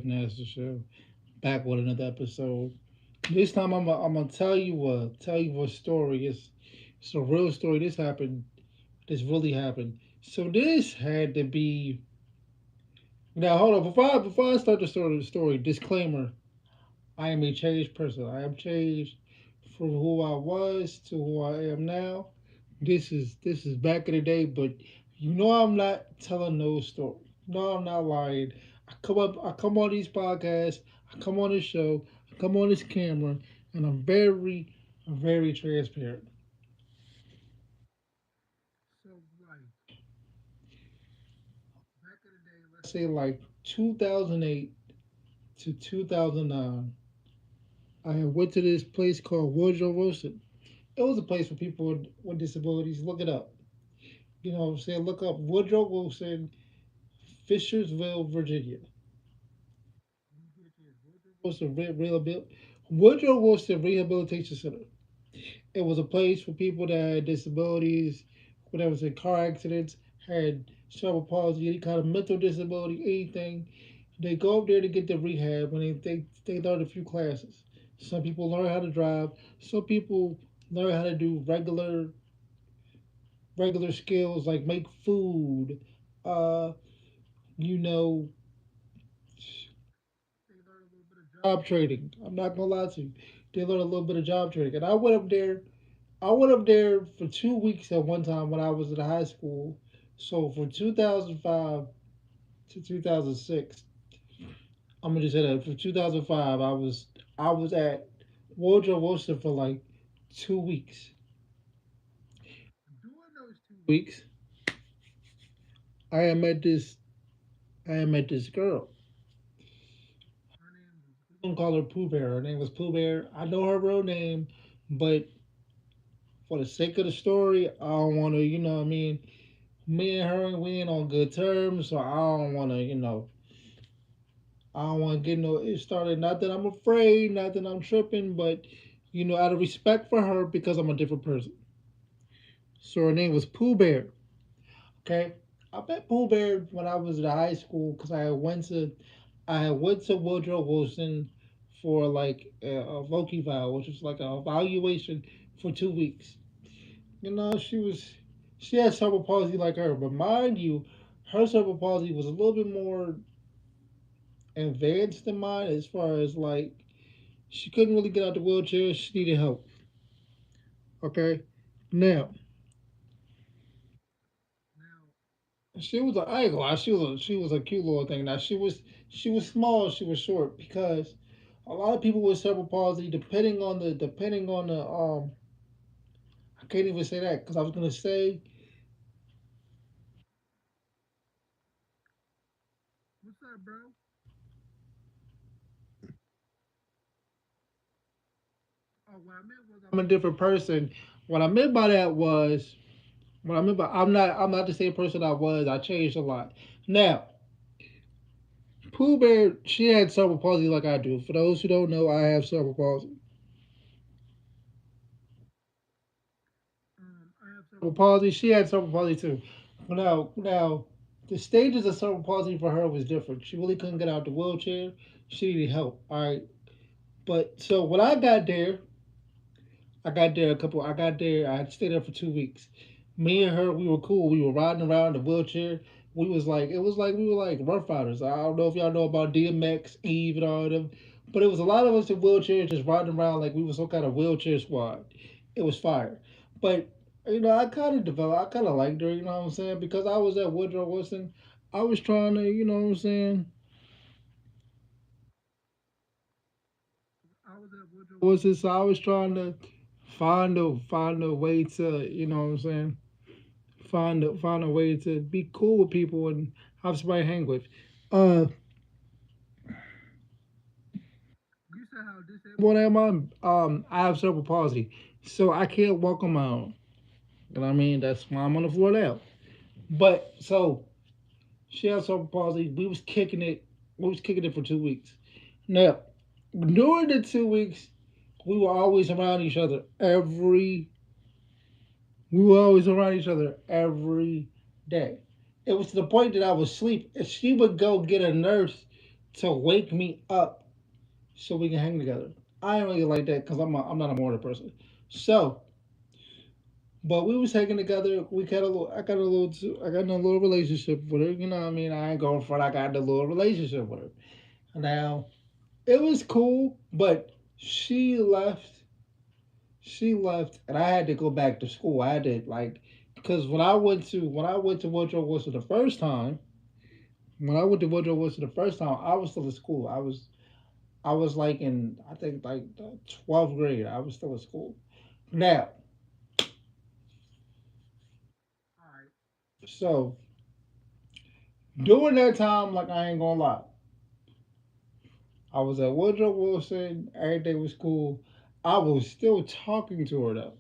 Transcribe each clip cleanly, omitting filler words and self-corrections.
Nasty Show, back with another episode. This time I'm gonna tell you a story. It's a real story. This happened. This really happened. So this had to be. Now hold on. Before I start the story, disclaimer: I am a changed person. I am changed from who I was to who I am now. This is back in the day, but you know I'm not telling no story. No, I'm not lying. I come on these podcasts, I come on this show, I come on this camera, and I'm very transparent. So like back in the day, let's say like 2008 to 2009, I had went to this place called Woodrow Wilson. It was a place for people with disabilities. Look it up. You know what I'm saying? Look up Woodrow Wilson, Fishersville, Virginia. Wilson Woodrow Wilson Rehabilitation Center. It was a place for people that had disabilities, whatever was in car accidents, had cerebral palsy, any kind of mental disability, anything. They go up there to get the rehab and they learn a few classes. Some people learn how to drive. Some people learn how to do regular skills like make food. Uh, you know, they learn a little bit of job training. I'm not gonna lie to you. They learn a little bit of job training. And I went up there. I went up there for 2 weeks at one time when I was in high school. So from 2005 to 2006, I'm gonna just say that from 2005, I was at Woodrow Wilson for like 2 weeks. During those 2 weeks, I had met this I had met this girl. We don't call her Pooh Bear. Her name was Pooh Bear. I know her real name, but for the sake of the story, I don't want to. You know what I mean? Me and her, we ain't on good terms, so I don't want to. I don't want to get no it started. Not that I'm afraid, not that I'm tripping, but out of respect for her because I'm a different person. So her name was Pooh Bear. Okay, I met Pooh Bear when I was in high school because I went to Woodrow Wilson for like a voc eval, which was like an evaluation for 2 weeks. She had cerebral palsy like her, but mind you, her cerebral palsy was a little bit more advanced than mine as far as like she couldn't really get out the wheelchair. She needed help. Okay, now she was a I ain't gonna lie, she was a cute little thing. Now she was small, she was short because a lot of people with cerebral palsy, depending on the I can't even say that because I was gonna say what's up, bro? Oh, what I meant was I'm a different person. What I meant by that was what I meant by I'm not the same person I was. I changed a lot. Now, Pooh Bear, she had cerebral palsy like I do. For those who don't know, I have cerebral palsy. I have cerebral palsy. She had cerebral palsy too. Now, the stages of cerebral palsy for her was different. She really couldn't get out the wheelchair. She needed help. All right, but so when I got there, I got there a couple. I got there. I stayed there for 2 weeks. Me and her, we were cool. We were riding around in the wheelchair. It was like we were like rough riders. I don't know if y'all know about DMX, Eve, and all of them, but it was a lot of us in wheelchairs just riding around like we were some kind of wheelchair squad. It was fire, but I kind of developed. I kind of liked her. You know what I'm saying? Because I was at Woodrow Wilson. I was trying to. You know what I'm saying? I was at Woodrow Wilson, so I was trying to find a way to. You know what I'm saying? Find a way to be cool with people and have somebody to hang with. You said how disabled am I have cerebral palsy, so I can't walk on my own. You know what I mean? That's why I'm on the floor now. But so she has cerebral palsy. We was kicking it for 2 weeks. Now, during the 2 weeks, we were always around each other we were always around each other every day. It was to the point that I was asleep. If she would go get a nurse to wake me up so we can hang together. I ain't really like that because I'm not a morning person. So, but we was hanging together. We got a little. I got in a little relationship with her. You know what I mean? I ain't going for it. I got a little relationship with her. Now it was cool, but she left. She left, and I had to go back to school. I had to like because when I went to Woodrow Wilson the first time. When I went to Woodrow Wilson the first time, I was still in school. I was like in I think like the 12th grade. I was still in school. Now, so during that time, like I ain't gonna lie, I was at Woodrow Wilson. Everything was cool. I was still talking to her though.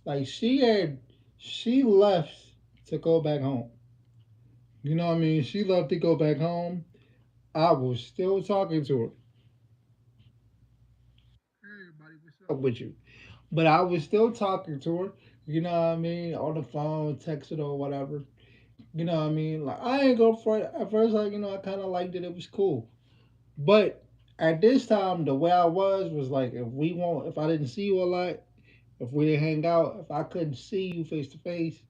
Like she left to go back home. You know what I mean? She left to go back home. I was still talking to her. Everybody, what's up with you? But I was still talking to her. You know what I mean? On the phone, texting or whatever. You know what I mean? Like I ain't go for it at first. Like I kind of liked it. It was cool. But at this time, the way I was like, if I didn't see you a lot, if we didn't hang out, if I couldn't see you face to face,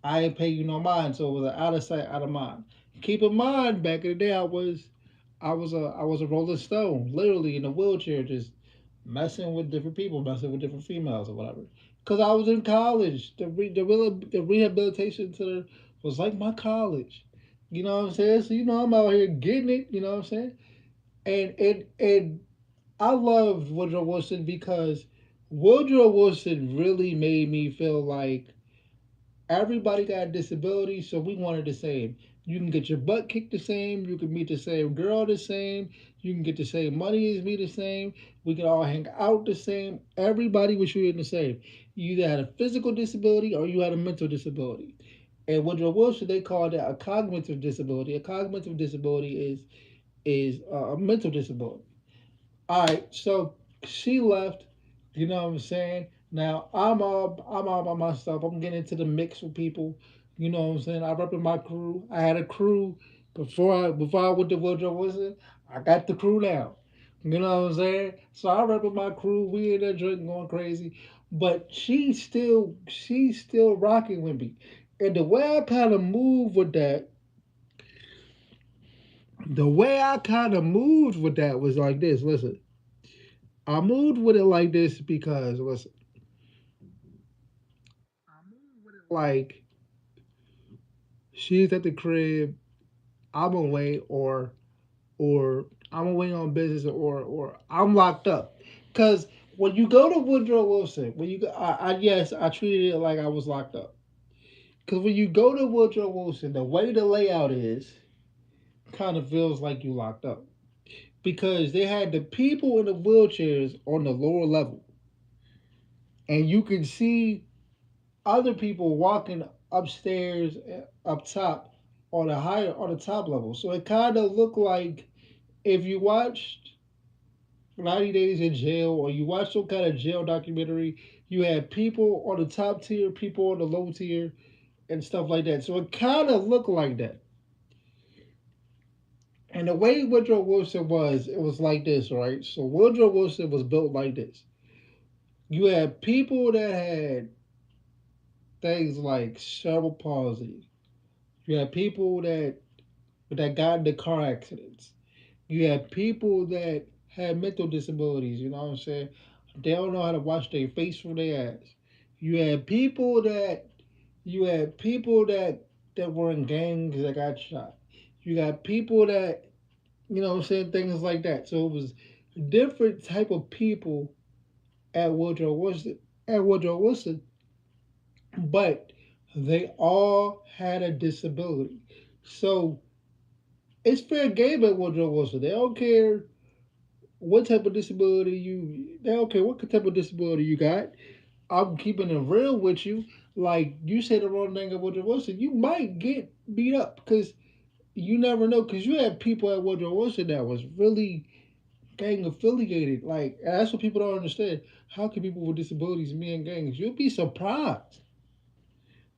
I ain't pay you no mind. So it was an out of sight, out of mind. Keep in mind, back in the day, I was a Rolling Stone, literally in a wheelchair, just messing with different people, messing with different females or whatever. Cause I was in college. The rehabilitation center was like my college. You know what I'm saying? So I'm out here getting it. You know what I'm saying? And I loved Woodrow Wilson because Woodrow Wilson really made me feel like everybody got a disability, so we wanted the same. You can get your butt kicked the same. You can meet the same girl the same. You can get the same money as me the same. We can all hang out the same. Everybody was treated the same. You either had a physical disability or you had a mental disability. And Woodrow Wilson, they called that a cognitive disability. A cognitive disability is a mental disability. All right, so she left. You know what I'm saying? Now I'm all by myself. I'm getting into the mix with people. You know what I'm saying? I repping my crew. I had a crew before I went to Woodrow Wilson. I got the crew now. You know what I'm saying? So I repping my crew. We in there drinking, going crazy. But she's still rocking with me. And the way I kind of moved with that was like this. Listen, I moved with it like this because listen, I moved with it like she's at the crib, I'm away, or I'm away on business, or I'm locked up. Cause when you go to Woodrow Wilson, when you go, yes, I treated it like I was locked up. Cause when you go to Woodrow Wilson, the way the layout is, kind of feels like you locked up. Because they had the people in the wheelchairs on the lower level, and you can see other people walking upstairs up top on the top level. So it kind of looked like if you watched 90 Days in Jail or you watched some kind of jail documentary, you had people on the top tier, people on the low tier, and stuff like that. So it kind of looked like that. And the way Woodrow Wilson was, it was like this, right? So Woodrow Wilson was built like this. You had people that had things like cerebral palsy. You had people that got into car accidents. You had people that had mental disabilities, you know what I'm saying? They don't know how to wash their face from their ass. You had people that that were in gangs that got shot. You got people that what I'm saying, things like that. So it was different type of people at Woodrow Wilson but they all had a disability. So it's fair game at Woodrow Wilson. They don't care what type of disability you. They don't care what type of disability you got. I'm keeping it real with you. Like you say the wrong thing at Woodrow Wilson, you might get beat up because you never know. Because you have people at Woodrow Wilson that was really gang affiliated. Like and that's what people don't understand. How can people with disabilities be in gangs? You'll be surprised.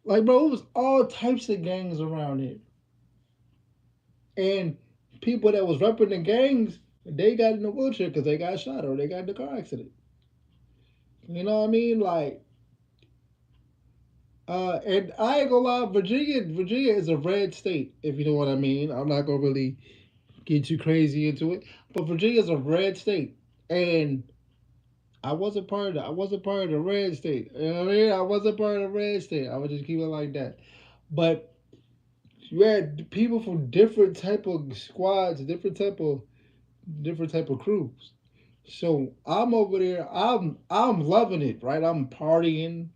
Like bro, it was all types of gangs around here, and people that was repping the gangs, they got in a wheelchair because they got shot or they got in a car accident. You know what I mean? Like, and I ain't gonna lie, Virginia is a red state, if you know what I mean. I'm not gonna really get too crazy into it, but Virginia's a red state, and I wasn't part of the red state. You know what I mean? I wasn't part of the red state. I would just keep it like that. But you had people from different type of squads, different type of crews. So I'm over there. I'm loving it, right? I'm partying.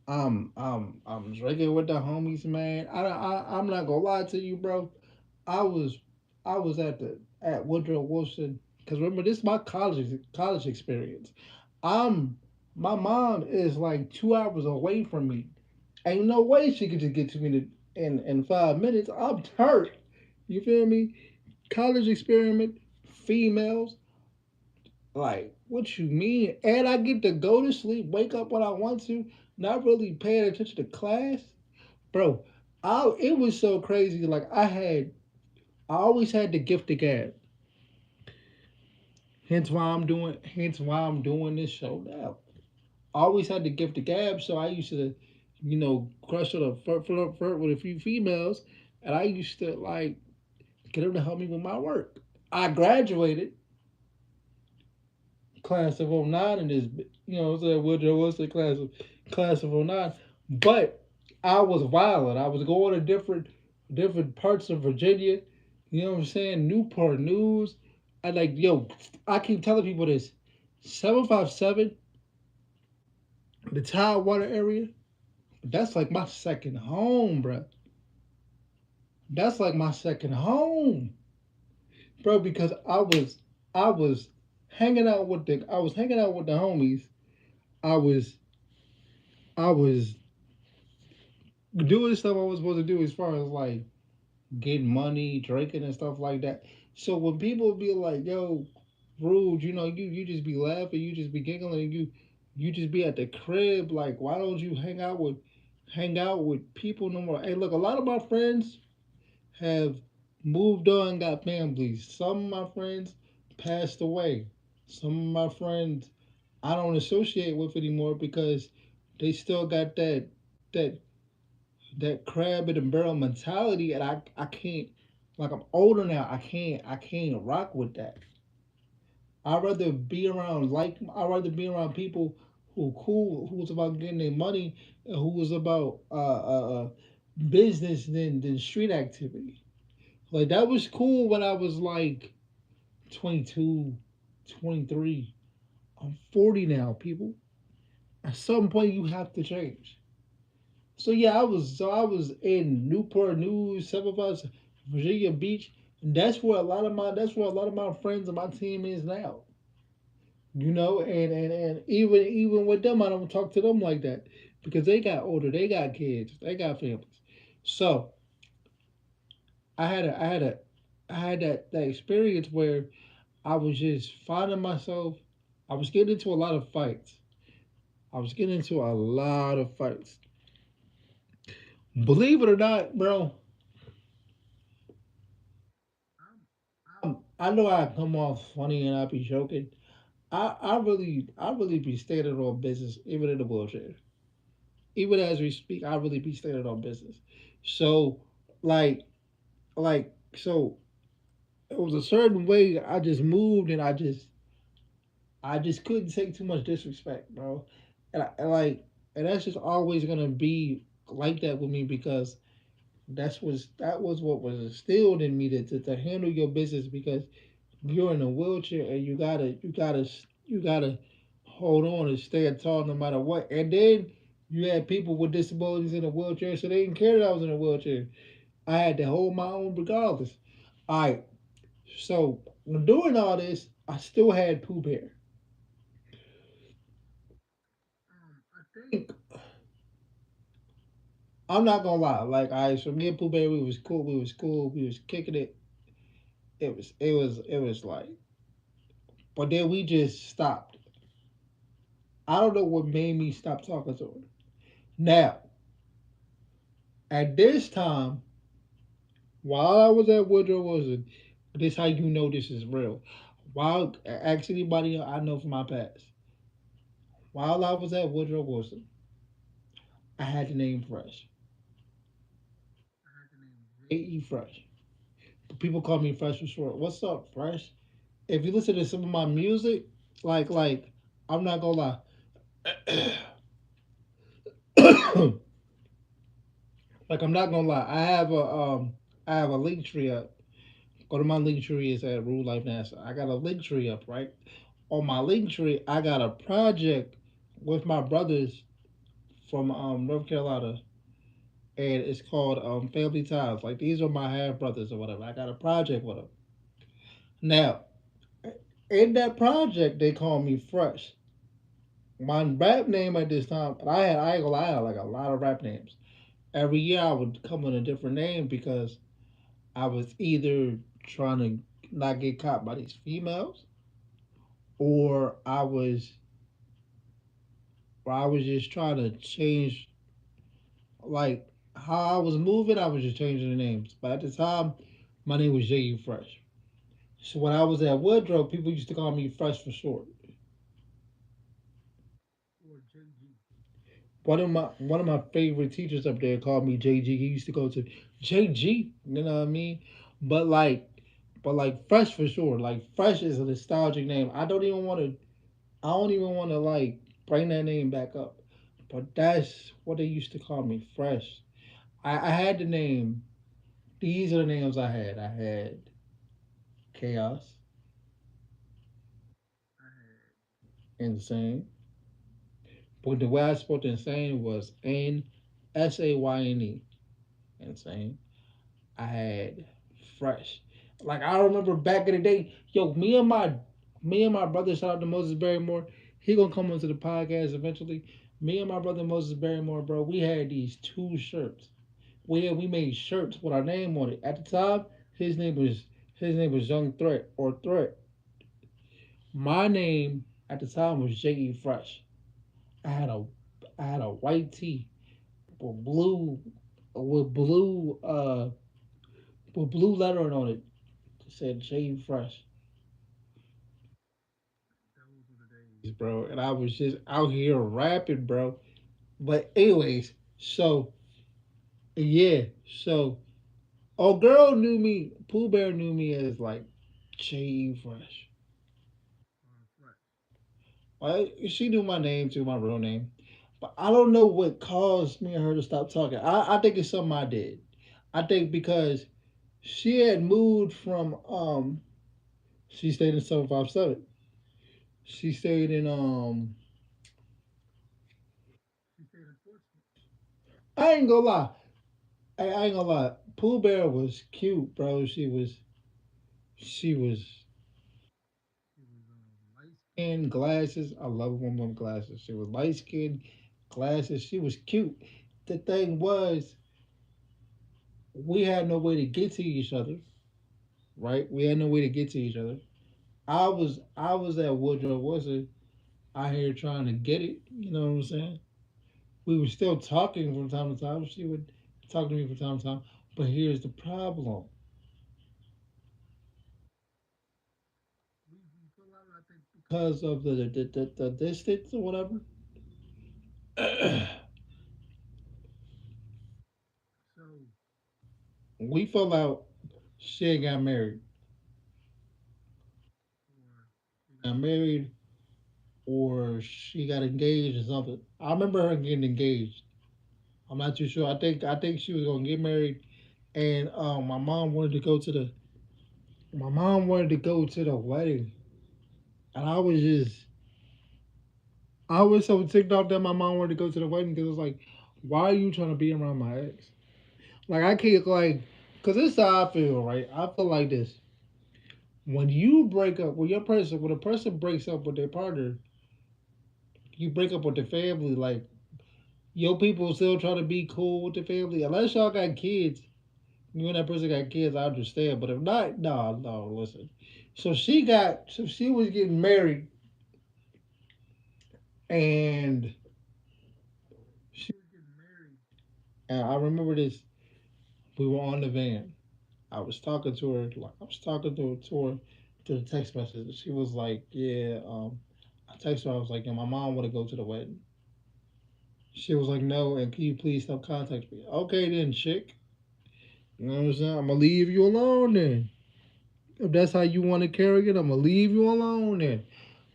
I'm drinking with the homies, man. I'm not gonna lie to you, bro. I was I was at Woodrow Wilson because remember this is my college experience. I'm my mom is like 2 hours away from me. Ain't no way she could just get to me in 5 minutes. I'm hurt. You feel me? College experiment, females. Like, what you mean? And I get to go to sleep, wake up when I want to, not really paying attention to class. Bro, it was so crazy. Like I always had the gift of gab. Hence why I'm doing this show now. I always had the gift of gab, so I used to, crush on flirt with a few females, and I used to like get them to help me with my work. I graduated class of '09 in this, what I'm saying, Woodrow Wilson class of '09, but I was wilding. I was going to different parts of Virginia. You know what I'm saying? Newport News. I like, yo, I keep telling people this. 757, the Tidewater area, that's like my second home, bro. That's like my second home, bro. Because I was I was hanging out with the homies. I was I was doing stuff I was supposed to do as far as like getting money, drinking and stuff like that. So when people be like, "Yo, Rude," you just be laughing, you just be giggling, you just be at the crib. Like, why don't you hang out with people no more? Hey, look, a lot of my friends have moved on, got families. Some of my friends passed away. Some of my friends I don't associate with anymore because they still got that that crab in the barrel mentality, and I can't. Like, I'm older now, I can't rock with that. I'd rather be around people who cool, who's about getting their money, and who was about business than street activity. Like, that was cool when I was like 22, 23. I'm 40 now, people. At some point you have to change. So I was in Newport News, some of us, Virginia Beach. And that's where a lot of my friends and my team is now. And even with them, I don't talk to them like that because they got older, they got kids, they got families. So I had that experience where I was just finding myself. I was getting into a lot of fights. I was getting into a lot of fights. Believe it or not, bro, I know I come off funny and I be joking. I really be standing on business, even in the wheelchair. Even as we speak, I really be standing on business. So, like, so it was a certain way I just moved, and I just couldn't take too much disrespect, bro. And that's just always gonna be like that with me because that was what was instilled in me to handle your business because you're in a wheelchair and you gotta hold on and stand tall no matter what. And then you had people with disabilities in a wheelchair, so they didn't care that I was in a wheelchair. I had to hold my own regardless. All right, so doing all this, I still had Pooh Bear. I think I'm not gonna lie. Like, so me and Pooh Bear, we was cool. We was cool. We was kicking it. It was like, but then we just stopped. I don't know what made me stop talking to her. Now, at this time, while I was at Woodrow Wilson, This how you know this is real. While ask anybody I know from my past. While I was at Woodrow Wilson, I had the name Fresh. A.E. Fresh. People call me Fresh for short. What's up, Fresh? If you listen to some of my music, like I'm not gonna lie. Like I'm not gonna lie. I have a link tree up. Go to my link tree is at Rule Life NASA. I got a link tree up, right? On my link tree, I got a project with my brothers from North Carolina, and it's called Family Ties. Like these are my half brothers or whatever. I got a project with them. Now, in that project, they call me Fresh. My rap name at this time, and I ain't gonna lie, I had like a lot of rap names. Every year I would come with a different name because I was either trying to not get caught by these females, or I was just trying to change like how I was moving. I was just changing the names. But at the time, my name was J.U. Fresh. So when I was at Woodrow, people used to call me Fresh for short. One of my favorite teachers up there called me JG. He used to go to JG, you know what I mean? But like Fresh for sure. Like Fresh is a nostalgic name. I don't even want to like bring that name back up. But that's what they used to call me, Fresh. I had the name. These are the names I had. I had Chaos, Insane. But the way I spelled Insane was N-S-A-Y-N-E. Insane. I had Fresh. Like I remember back in the day, yo, me and my brother, shout out to Moses Barrymore. He gonna come onto the podcast eventually. Me and my brother Moses Barrymore, bro, we had these two shirts. We made shirts with our name on it. At the time, his name was his name was Young Threat or Threat. My name at the time was J.E. Fresh. I had a I had a white tee with with blue blue lettering on it. It said J.E. Fresh. Bro, and I was just out here rapping, bro. But anyways, so yeah, so oh girl knew me. Pooh Bear knew me as like J.E. Fresh. She knew my name too, my real name. But I don't know what caused me and her to stop talking. I think it's something I did. I think because she had moved from she stayed in 757. She stayed in I ain't gonna lie. I ain't gonna lie. Pooh Bear was cute, bro. She was light skin, glasses. I love a woman with glasses. She was light skin, glasses. She was cute. The thing was, we had no way to get to each other, right? We had no way to get to each other. I was at Woodrow Wilson out here trying to get it. You know what I'm saying? We were still talking from time to time. She would talk to me from time to time. But here's the problem. Because of the distance or whatever, we fell out. She got married. Got married, or she got engaged or something. I remember her getting engaged. I'm not too sure. I think she was gonna get married, and my mom wanted to go to the wedding, and I was so ticked off that my mom wanted to go to the wedding because it was like, why are you trying to be around my ex? Like I can't like, cause this is how I feel, right? I feel like this. When you break up, when a person breaks up with their partner, you break up with the family. Like your people still trying to be cool with the family, unless y'all got kids. You and that person got kids, I understand. But if not, no, no, listen. So she was getting married, and she, and I remember this. We were on the van. I was talking to her, like I was talking to her through the text message. She was like, "Yeah." I texted her. I was like, "Yeah, my mom want to go to the wedding." She was like, "No," and can you please stop contacting me? Okay, then, chick. You know what I'm saying? I'm gonna leave you alone then. If that's how you want to carry it, I'm gonna leave you alone then.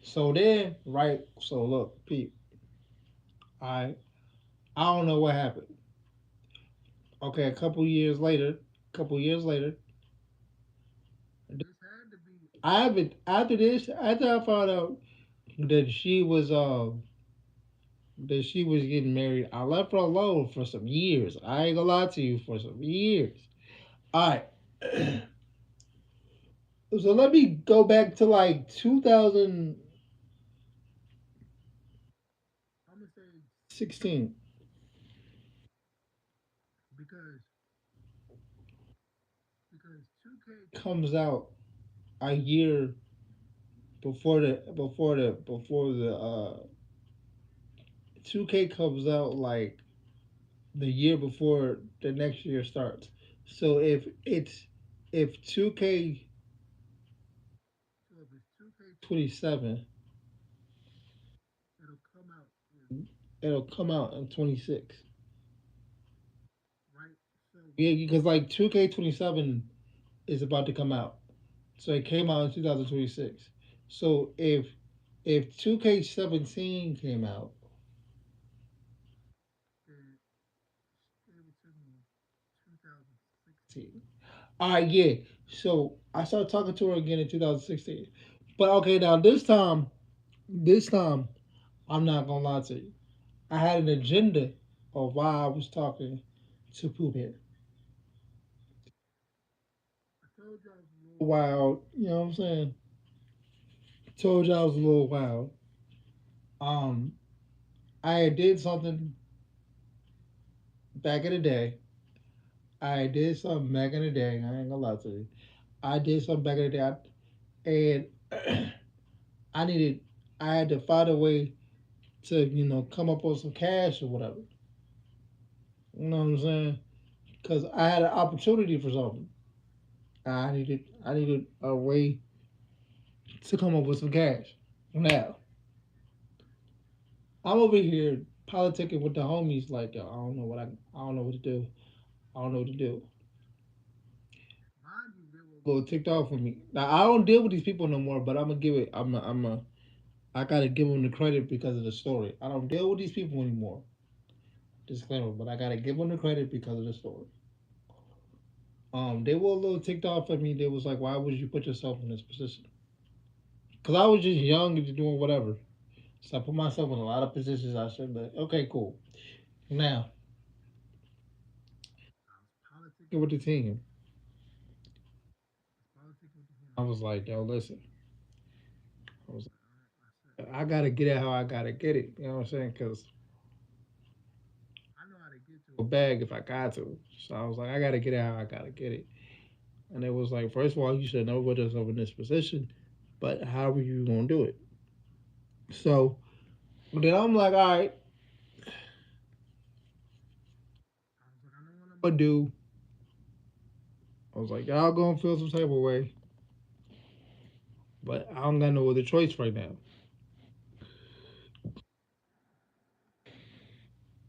So then, right? So look, Pete. I don't know what happened. Okay, a couple years later, I haven't after this. After I found out that she was getting married, I left her alone for some years. I ain't gonna lie to you, for some years. All right. So let me go back to like 2000. I'm gonna say 16 because 2K comes out a year before the 2K comes out like the year before the next year starts. So if 2K so if it's 2K27, it'll come out it'll come out in 26, right? So yeah, because like 2K27 is about to come out. So it came out in 2026. So if 2K17 came out, it was in 2016. All right, yeah. So I started talking to her again in 2016. But okay, now this time, I'm not gonna lie to you. I had an agenda of why I was talking to Pooh Bear. I told you I was a little wild. You know what I'm saying? Told you I was a little wild. Um, I did something back in the day. I did something back in the day. I ain't gonna lie to you. I did something back in the day, and I needed. I had to find a way to come up with some cash or whatever. You know what I'm saying? Because I had an opportunity for something. I needed a way to come up with some cash. Now I'm over here politicking with the homies. Like, yo, I don't know what to do. I don't know what to do. Mind you, they were a little ticked off with me. Now I don't deal with these people no more, but I'm gonna give it. I gotta give them the credit because of the story. I don't deal with these people anymore. Disclaimer, but I gotta give them the credit because of the story. They were a little ticked off at me. They was like, "Why would you put yourself in this position?" Because I was just young and just doing whatever. So I put myself in a lot of positions I shouldn't have. Okay, cool. Now, politicking with the team. I was like, yo, listen. I was like, I gotta get it how I gotta get it. You know what I'm saying? Because I know how to get to a bag if I got to. So I was like, I gotta get it how I gotta get it. And it was like, first of all, you should never put yourself in this position. But how are you gonna do it? So then I'm like, all right. I know what I'm gonna do. I was like, y'all gonna feel some type of way, but I don't got no other choice right now.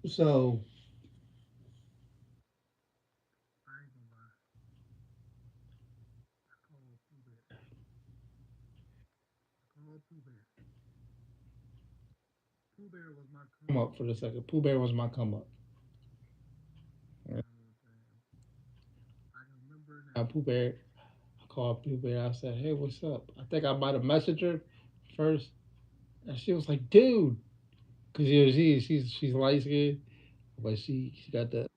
So I ain't gonna lie. I called Pooh Bear. I called Pooh Bear. Pooh Bear was my come up for the second. Pooh Bear was my come up. You know I remember now. Pooh Bear. I called Pooh Bear. I said, "Hey, what's up?" I think I might have messaged her first, and she was like, "Dude," because she's light skinned, but she got that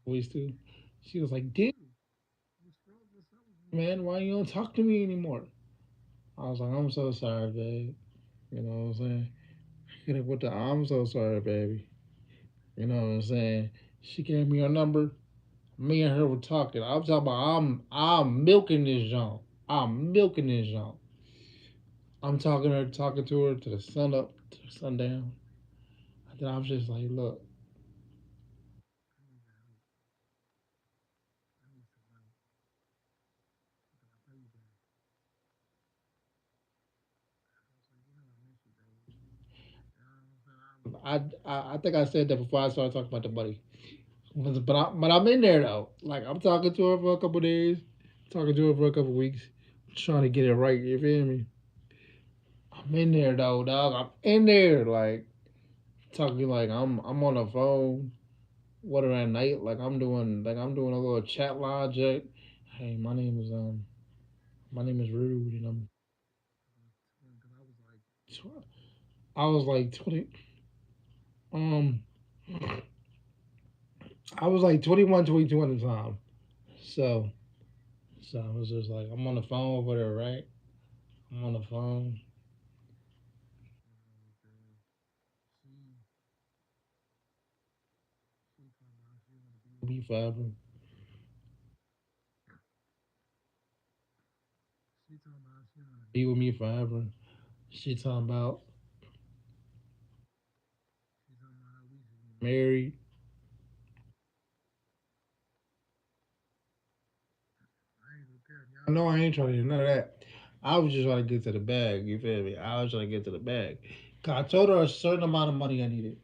voice too. She was like, "Dude, what's up with you, man? Why you don't talk to me anymore?" I was like, "I'm so sorry, babe." You know what I'm saying? Hit her with the "I'm so sorry, baby." You know what I'm saying? She gave me her number. Me and her were talking. I'm talking about I'm milking this junk. I'm milking this junk. I'm talking to her to the sun up, to the sundown. And then I was just like, look, I think I said that before I started talking about the money. But I'm in there though. Like I'm talking to her for a couple days, talking to her for a couple weeks, trying to get it right. You feel me? I'm in there though, dog. I'm in there, like talking like I'm on the phone with her at night, like I'm doing a little chat line check. Hey, my name is Rude, and I was like 20, um, I was like 21, 22 at the time. So, so I was just like, I'm on the phone with her, right? I'm on the phone. Be forever. Be with me forever. She talking about married. I know I ain't trying to do none of that. I was just trying to get to the bag. You feel me? I was trying to get to the bag. 'Cause I told her a certain amount of money I needed.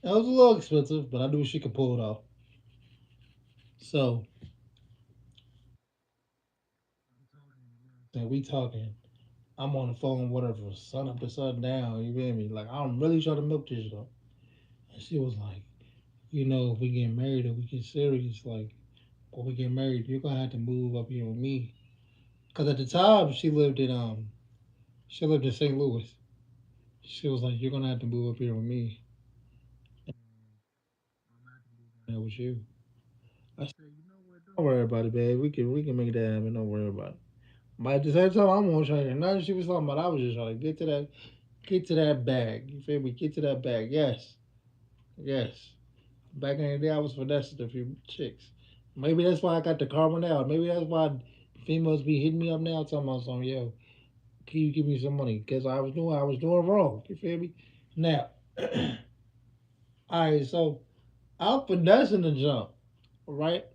It was a little expensive, but I knew she could pull it off. So, and we talking. I'm on the phone with her from sun up to sun down. You feel me? Like I'm really trying to milk this though. And she was like, if we get married or we get serious, like when we get married, you're gonna have to move up here with me. Cause at the time she lived in St. Louis. She was like, you're gonna have to move up here with me. And that was you. I said, don't worry about it, babe. We can make that happen. Don't worry about it. But at the same time, I'm gonna try to nothing she was talking about. I was just trying to get to that bag. You feel me? Get to that bag. Yes, yes. Back in the day, I was finessing a few chicks. Maybe that's why I got the karma now. Maybe that's why females be hitting me up now, talking about something. Yo, can you give me some money? Because I was doing wrong. You feel me? Now, all right. So I'm finessing the jump, right?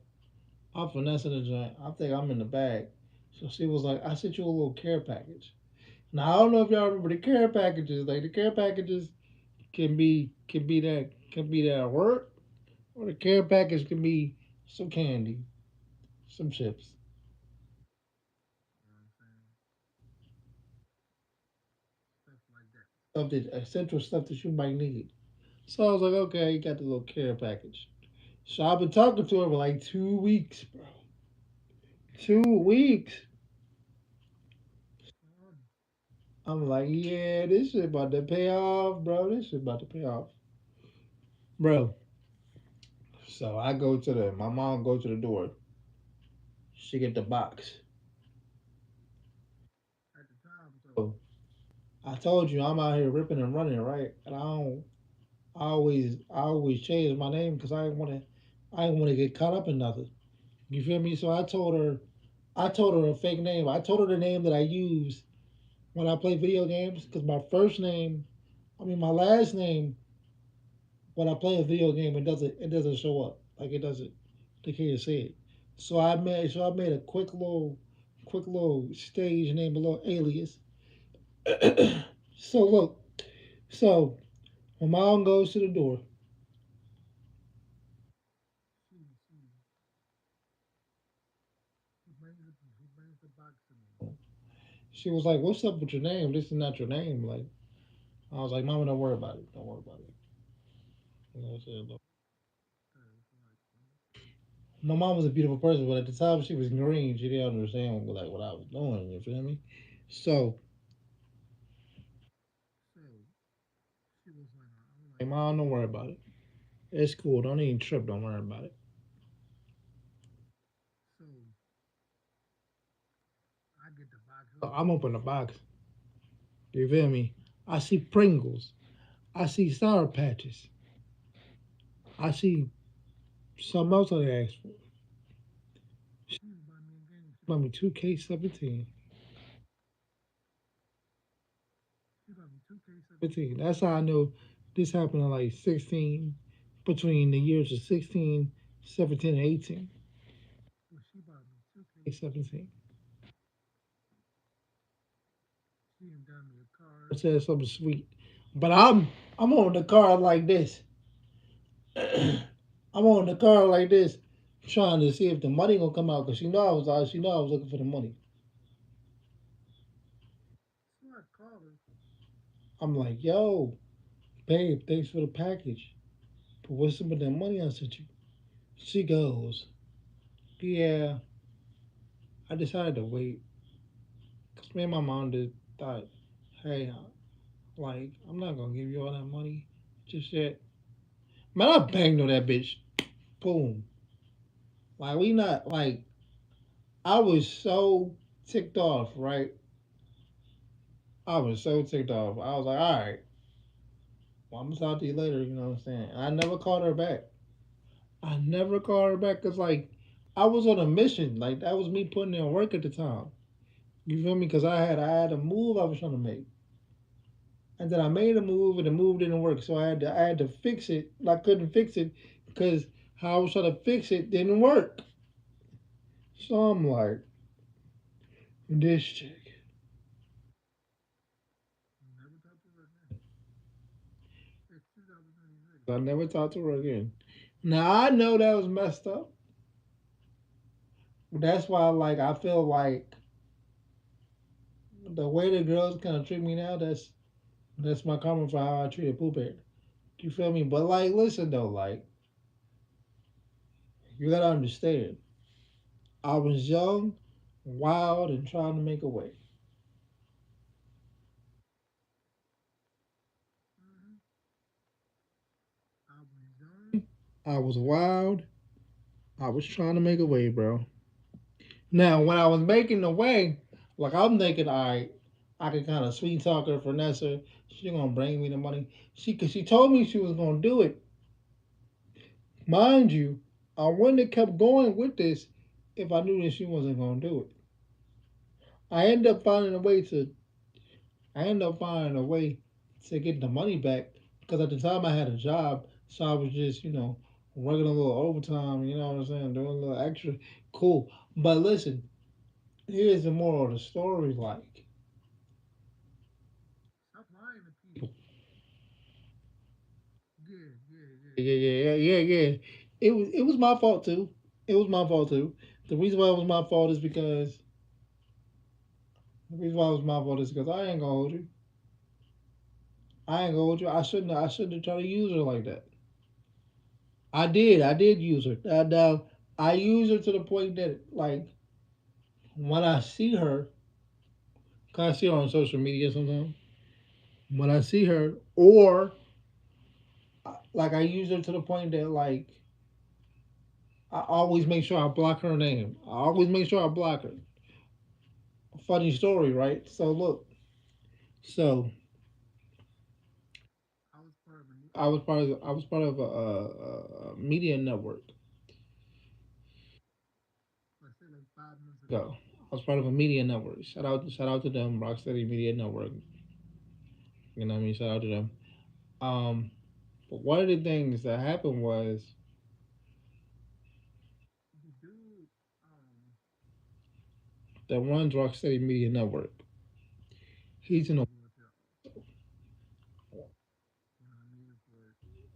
I'm finessing the jump. I think I'm in the bag. So she was like, I sent you a little care package. Now I don't know if y'all remember the care packages. Like the care packages can be that at work, or the care package can be some candy, some chips, something essential stuff that you might need. So I was like, okay, you got the little care package. So I've been talking to her for like 2 weeks, bro. 2 weeks. I'm like, yeah, this shit about to pay off, bro. This shit about to pay off, bro. So my mom go to the door. She get the box. So I told you I'm out here ripping and running, right? And I always change my name because I didn't want to get caught up in nothing. You feel me? So I told her a fake name. I told her the name that I use when I play video games because my last name when I play a video game, it doesn't show up. Like it doesn't. They can't see it. So I made a quick little stage name, a little alias. So look, so my mom goes to the door. She was like, "What's up with your name? This is not your name." Like I was like, "Mama, don't worry about it. Don't worry about it." You know what I'm saying? My mom was a beautiful person, but at the time she was green. She didn't understand what I was doing. You feel me? So, like, Mom, don't worry about it. It's cool. Don't even trip. Don't worry about it. I'm open the box. You feel me? I see Pringles. I see Sour Patches. I see something else I asked for. She bought me 2K17. 15. That's how I know this happened in like 16, between the years of 16, 17, and 18. K 17. It said something sweet. But I'm on the car like this. I'm on the car like this, trying to see if the money gonna come out because she know I was out. She know I was looking for the money. I'm like, yo, babe, thanks for the package. But what's some of that money I sent you? She goes, yeah, I decided to wait because me and my mom did thought, hey, like I'm not gonna give you all that money just yet. Man, I banged on that bitch. Boom. Like we not like I was so ticked off, right? I was so ticked off. I was like, all right, well, I'm gonna talk to you later. You know what I'm saying? I never called her back. I never called her back because like I was on a mission. Like that was me putting in work at the time. You feel me? Because I had a move I was trying to make, and then I made a move, and the move didn't work. So I had to fix it. I couldn't fix it because how I was trying to fix it didn't work. So I'm like, this chick. I never talked to her again. Now I know that was messed up. That's why, like, I feel like the way the girls kind of treat me now. That's my comment for how I treated Pooh Bear. You feel me? But like, listen though, like, you gotta understand. I was young, wild, and trying to make a way. I was wild. I was trying to make a way, bro. Now, when I was making the way, like I'm thinking, all right, I could kind of sweet talk her, finesse her. She gonna bring me the money. Cause she told me she was gonna do it. Mind you, I wouldn't have kept going with this if I knew that she wasn't gonna do it. I ended up finding a way to. I ended up finding a way to get the money back because at the time I had a job, so I was just working a little overtime. You know what I'm saying, doing a little extra. Cool, but listen, here's the moral of the story. Like, yeah. It was my fault too. It was my fault too. The reason why it was my fault is because the reason why it was my fault is because I ain't gonna hold you. I ain't gonna hold you. I shouldn't have tried to use her like that. I did use her. Now I use her to the point that like when I see her, cause I see her on social media sometimes. When I see her, or like I use her to the point that like I always make sure I block her name. I always make sure I block her. Funny story, right? So look, so I was part of a media network. Go. I was part of a media network. Shout out to them, Rocksteady Media Network. You know what I mean? Shout out to them. Um, but one of the things that happened was that runs Rocksteady Media Network. He's in a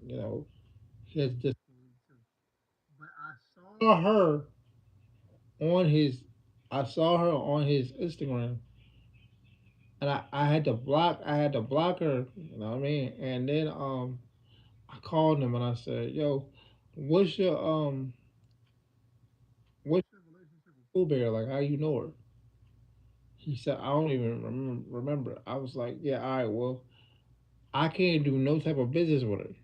you know he has this. Saw her on his I saw her on his Instagram, and I had to block her. You know what I mean? And then I called him and I said, "Yo, what's your what's your relationship with Pooh Bear? Like, how you know her?" He said, "I don't even remember." I was like, "Yeah, all right, well, I can't do no type of business with her."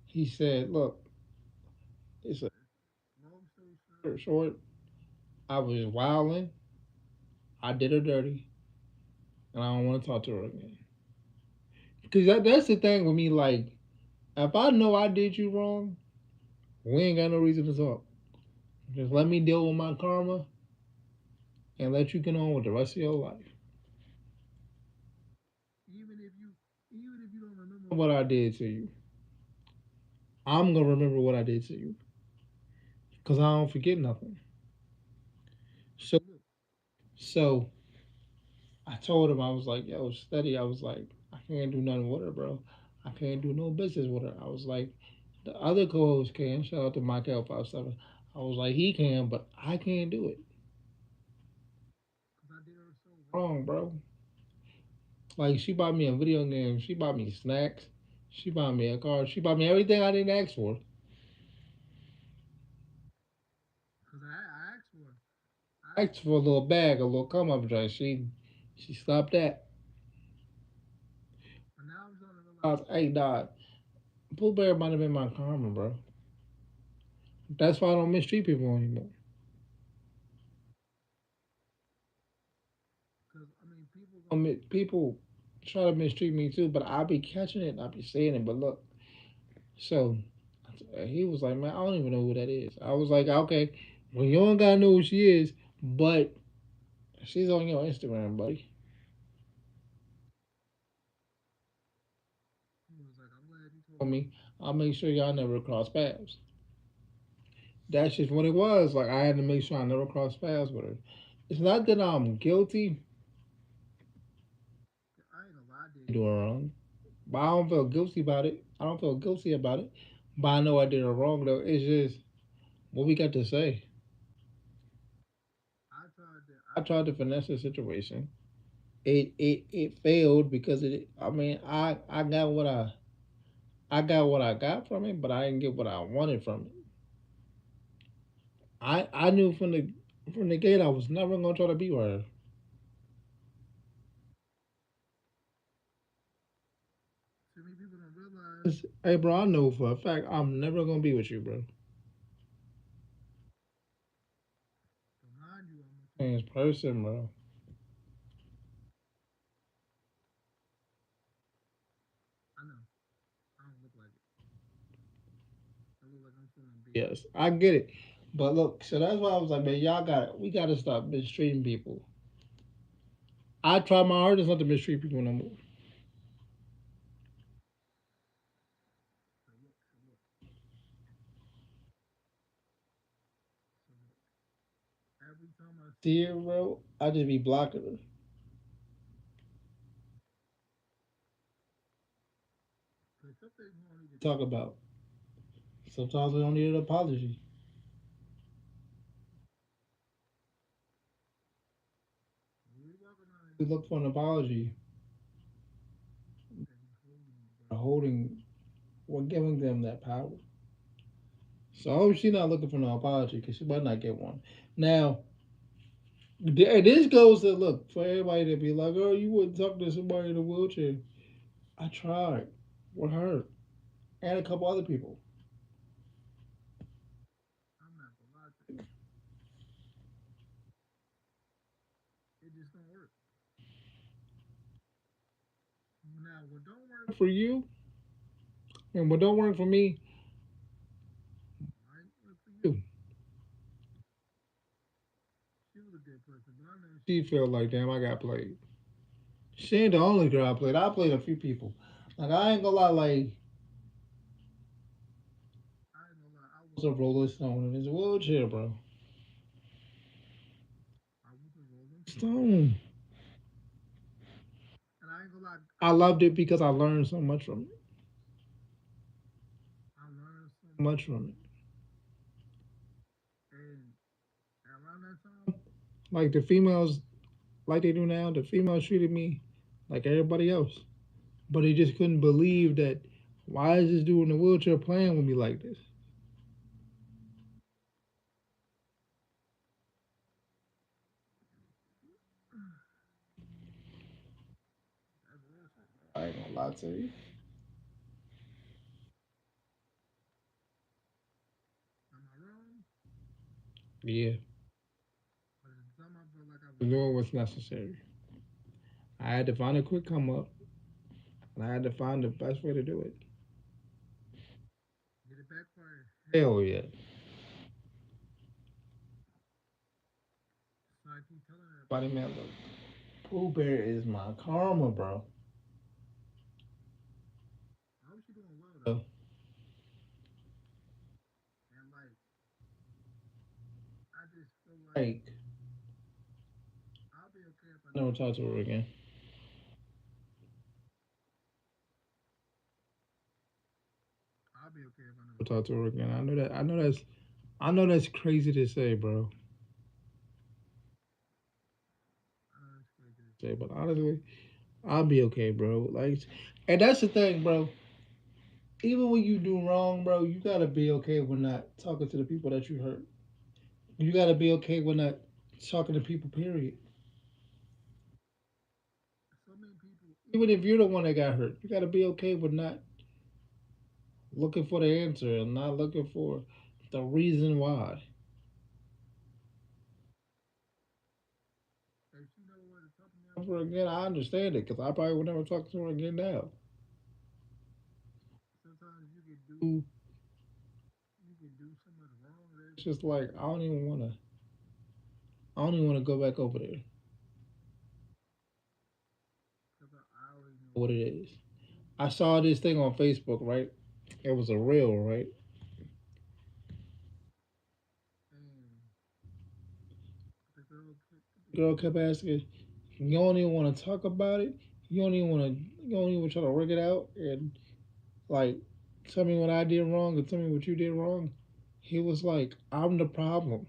He said, "Look, it's a long story short. I was wilding. I did her dirty, and I don't want to talk to her again." Because that's the thing with me. Like, if I know I did you wrong, we ain't got no reason to talk. Just let me deal with my karma and let you get on with the rest of your life. Even if you don't remember what I did to you, I'm gonna remember what I did to you because I don't forget nothing. So, so I told him, I was like, yo, steady. I was like, I can't do nothing with her, bro. I can't do no business with her. I was like, the other co-host can. Shout out to Michael 57. I was like, he can, but I can't do it. I did her so wrong, bro. Like she bought me a video game. She bought me snacks. She bought me a car. She bought me everything I didn't ask for. Cause I asked for it. I asked for a little bag, a little come up drink. She stopped that. But now I'm starting to realize, hey, dog, Pooh Bear might have been my karma, bro. That's why I don't mistreat people anymore. Cause I mean, people try to mistreat me too, but I be catching it and I be saying it. But look, so he was like, man, I don't even know who that is. I was like, okay, well, you don't gotta know who she is, but she's on your Instagram, buddy. He was like, I'm glad you told me. I'll make sure y'all never cross paths. That's just what it was. Like I had to make sure I never cross paths with her. It's not that I'm guilty. I ain't gonna lie, I did do her wrong, but I don't feel guilty about it. I don't feel guilty about it, but I know I did her wrong though. It's just what we got to say. I tried to finesse the situation. It failed because it. I mean, I got what I got from it, but I didn't get what I wanted from it. I knew from the gate I was never gonna try to be with her. Too many people don't realize. Hey, bro, I know for a fact I'm never gonna be with you, bro. Remind you, I'm a changed person, bro. I know. I don't look like it. I look like I'm feeling big. Yes, I get it. But look, so that's why I was like, man, we gotta stop mistreating people. I try my hardest not to mistreat people no more. Every time I see her, bro, I just be blocking her. Something we don't need to talk about. Sometimes we don't need an apology. We look for an apology. We're holding, we're giving them that power. So I hope she's not looking for no apology because she might not get one. Now, this goes to look for everybody to be like, oh, you wouldn't talk to somebody in a wheelchair. I tried with her and a couple other people. I'm not gonna lie to you. It just don't work. Now, what don't work for you and what don't work for me, might work for you. She was a good person, but I know she felt like, damn, I got played. She ain't the only girl I played. I played a few people. Like I ain't gonna lie, like I ain't gonna lie, I was a Rolling Stone in his wheelchair, bro. I was a Rolling Stone. And I ain't gonna lie, I loved it because I learned so much from it. I learned so much from it. And around that time, like the females, like they do now, the females treated me like everybody else. But they just couldn't believe that why is this dude in a wheelchair playing with me like this? I ain't gonna lie to you. Am I wrong? Yeah. But at the time I felt like I was doing what's necessary. I had to find a quick come up, and I had to find the best way to do it. Did it backfire? Hell yeah. So I keep telling everybody, man, look, Pooh Bear is my karma, bro. I hope she doing well though. And like, I just feel like Never talk to her again. I'll be okay if I never talk to her again. I know that. I know that's. I know that's crazy to say, bro. Say, but honestly, I'll be okay, bro. Like, and that's the thing, bro. Even when you do wrong, bro, you gotta be okay with not talking to the people that you hurt. You gotta be okay with not talking to people. Period. So many people. Even if you're the one that got hurt, you gotta be okay with not looking for the answer and not looking for the reason why. If she never wanted to talk to me ever again, I understand it because I probably would never talk to her again now. Sometimes you can do something wrong. It's just like I don't even wanna go back over there because I already know what it is. I saw this thing on Facebook, right? It was a reel, right? And the girl kept asking, "You don't even want to talk about it. You don't even want to. You don't even try to work it out and like tell me what I did wrong or tell me what you did wrong." He was like, "I'm the problem."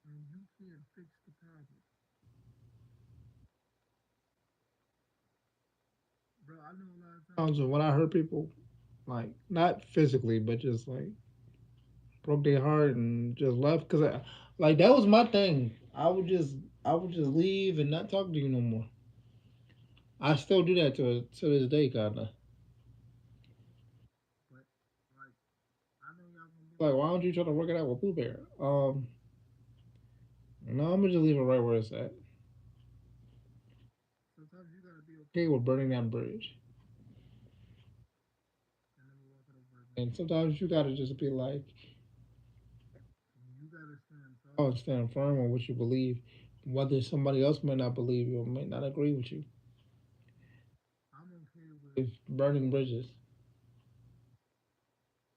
And you can't fix the problem, bro. I know a lot of times when I hurt people, like not physically, but just like broke their heart and just left because like that was my thing. I would just leave and not talk to you no more. I still do that to this day, kinda. But like I know y'all gonna be like, why don't you try to work it out with Pooh Bear? No, I'm gonna just leave it right where it's at. Sometimes you gotta be okay with burning that bridge, and then walk it over again. And sometimes you gotta just be like, you gotta stand tall and stand firm on what you believe, whether somebody else may not believe you or may not agree with you. I'm okay with burning bridges.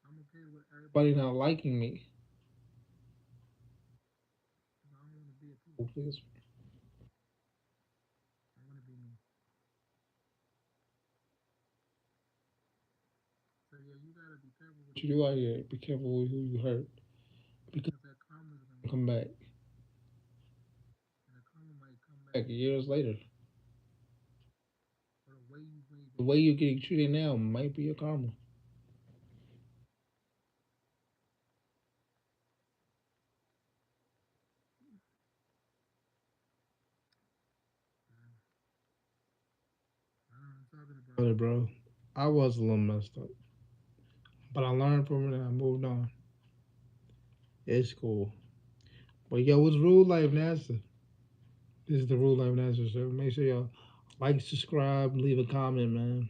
I'm okay with everybody not liking me. I don't want to be a people pleaser. I want to be me. So yeah, you gotta be careful what you do out here. Be careful with who you hurt because that karma is gonna come back, and the karma might come back years later. Or the way you're getting treated now might be your karma. Brother, bro, I was a little messed up, but I learned from it and I moved on. It's cool. But yo, it's Rule Life NASA. This is the Rule Life NASA show. Make sure y'all like, subscribe, leave a comment, man.